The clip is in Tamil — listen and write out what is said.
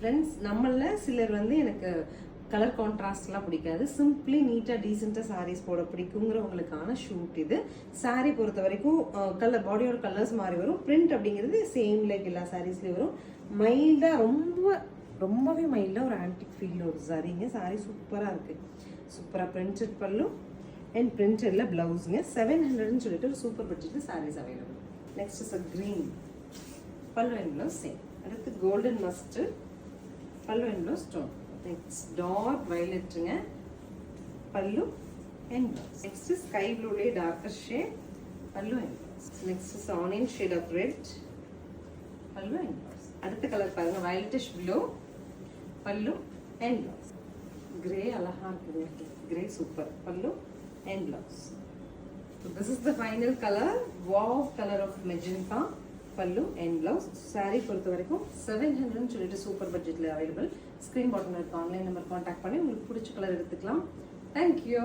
ஃப்ரெண்ட்ஸ் நம்மள சிலர் வந்து எனக்கு கலர் கான்ட்ராஸ்ட்லாம் பிடிக்காது, சிம்பிளி நீட்டாக டீசெண்டாக சாரீஸ் போட பிடிக்குங்கிறவங்களுக்கான ஷூட் இது. சாரீ பொறுத்த வரைக்கும் கலர் பாடியோட கலர்ஸ் மாறி வரும். பிரிண்ட் அப்படிங்கிறது சேம் லைக் எல்லா சாரீஸ்லேயும் வரும். மைல்டாக ரொம்பவே மைல்டாக ஒரு ஆன்டிக் ஃபீல் ஒரு சாரீங்க. சாரீ சூப்பராக இருக்குது. சூப்பராக பிரிண்டட் பல்லு அண்ட் பிரிண்டட்ல பிளவுஸுங்க. 700ன்னு சொல்லிட்டு ஒரு சூப்பர் பட்ஜெட்டில் sarees available. Next is a green pallu and blouse same. அடுத்து golden mustard pallu and blouse stone. Next dark வயலட்டுங்க pallu and blouse. Next sky ப்ளூலே darker shade pallu and blouse. Next is onion shade of red pallu and blouse. அடுத்த கலர் பாருங்க, violetish blue pallu and blouse. Grey அழகா இருக்குது, grey super pallu and blouse. So this is the final color. Wow color of magenta pallu and blouse. Saree பொறுத்த வரைக்கும் 700 சொல்லிட்டு சூப்பர் பட்ஜெட்ல அவைலபிள். ஸ்கிரீன் பாட்டம்ல இருக்க ஆன்லைன் நம்பர் கான்டாக்ட் பண்ணி உங்களுக்கு பிடிச்ச கலர் எடுத்துக்கலாம். Thank you.